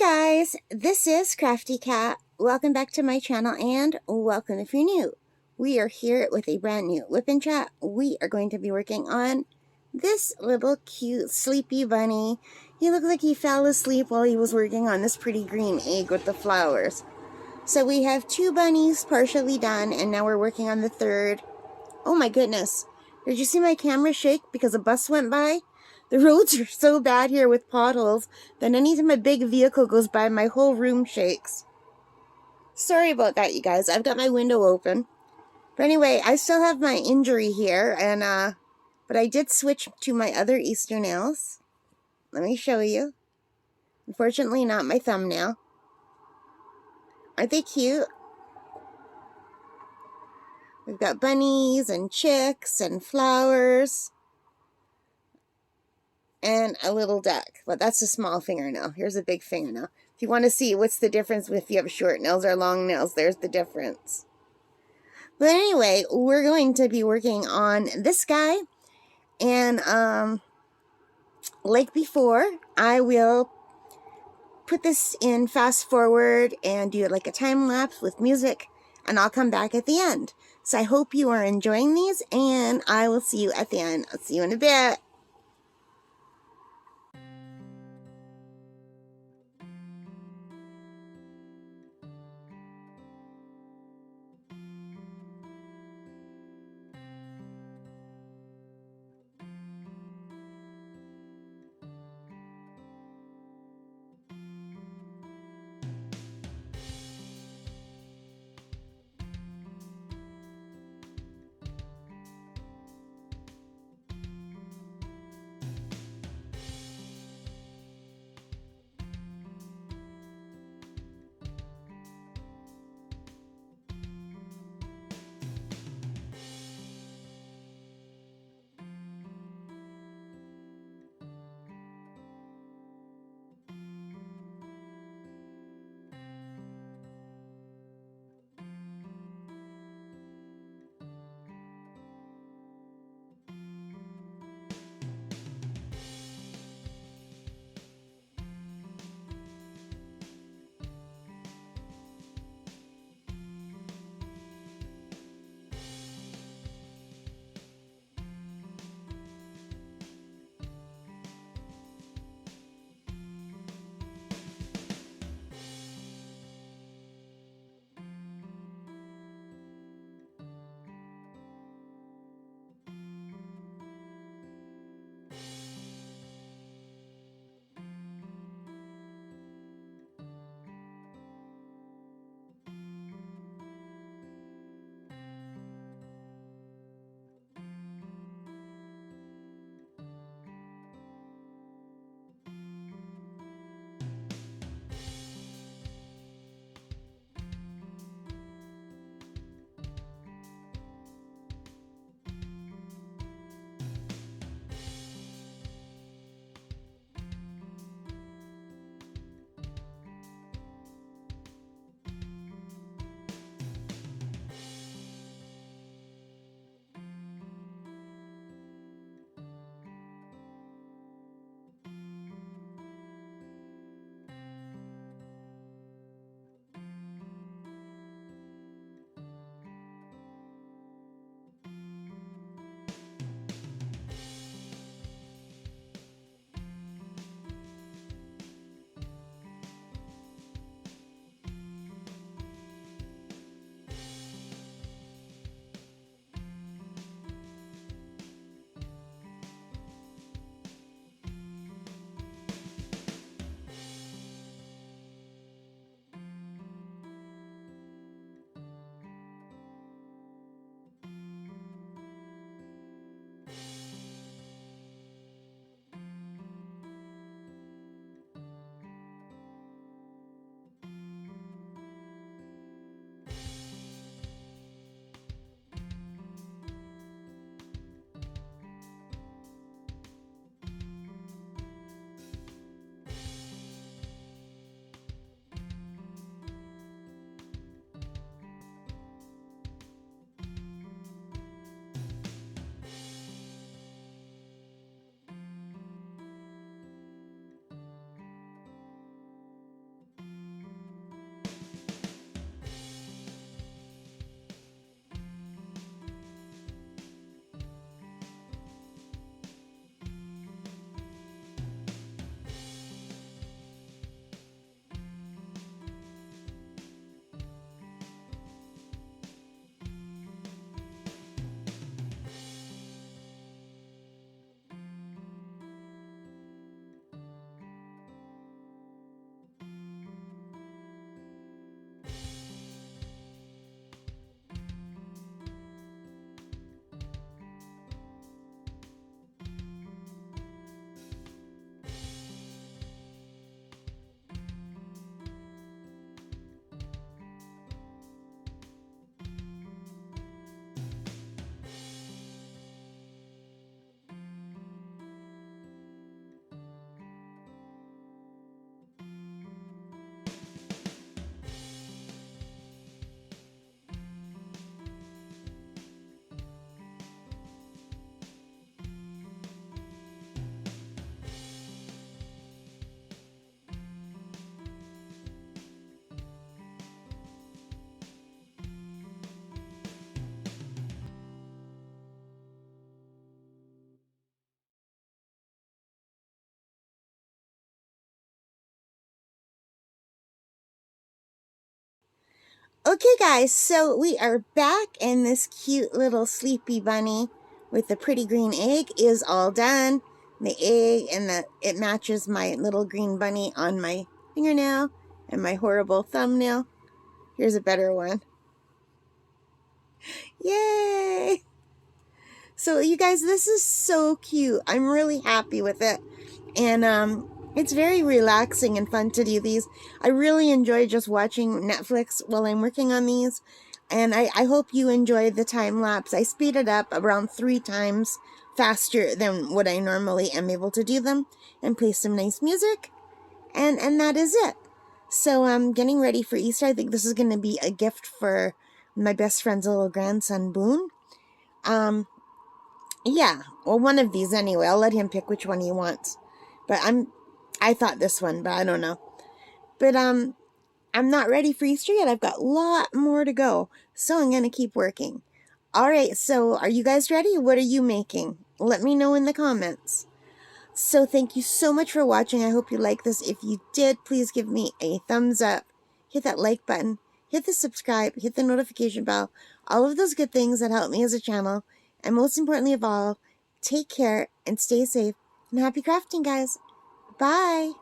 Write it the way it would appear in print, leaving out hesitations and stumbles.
guys, this is Crafty Cat. Welcome back to my channel and welcome if you're new. We are here with a brand new WIP and chat. We are going to be working on this little cute sleepy bunny. He looked like he fell asleep while he was working on this pretty green egg with the flowers. So we have two bunnies partially done and now we're working on the third. Oh my goodness. Did you see my camera shake because a bus went by? The roads are so bad here with potholes that anytime a big vehicle goes by, my whole room shakes. Sorry about that, you guys. I've got my window open. But anyway, I still have my injury here, and but I did switch to my other Easter nails. Let me show you. Unfortunately, not my thumbnail. Aren't they cute? We've got bunnies and chicks and flowers. And a little duck, but that's a small fingernail. Here's a big fingernail. If you want to see what's the difference if you have short nails or long nails, there's the difference. But anyway, we're going to be working on this guy, and like before, I will put this in fast forward and do it like a time lapse with music, and I'll come back at the end. So I hope you are enjoying these, and I will see you at the end. I'll see you in a bit. Okay guys, so we are back and this cute little sleepy bunny with the pretty green egg is all done. The egg and it matches my little green bunny on my fingernail and my horrible thumbnail. Here's a better one. Yay! So you guys, this is so cute. I'm really happy with it. And it's very relaxing and fun to do these. I really enjoy just watching Netflix while I'm working on these. And I hope you enjoy the time lapse. I speed it up around 3 times faster than what I normally am able to do them, and play some nice music. And that is it. So I'm getting ready for Easter. I think this is going to be a gift for my best friend's little grandson, Boone. Yeah, well, one of these anyway. I'll let him pick which one he wants. But I thought this one, but I don't know. But I'm not ready for Easter yet. I've got a lot more to go. So I'm going to keep working. All right, so are you guys ready? What are you making? Let me know in the comments. So thank you so much for watching. I hope you like this. If you did, please give me a thumbs up. Hit that like button. Hit the subscribe. Hit the notification bell. All of those good things that help me as a channel. And most importantly of all, take care and stay safe. And happy crafting, guys. Bye.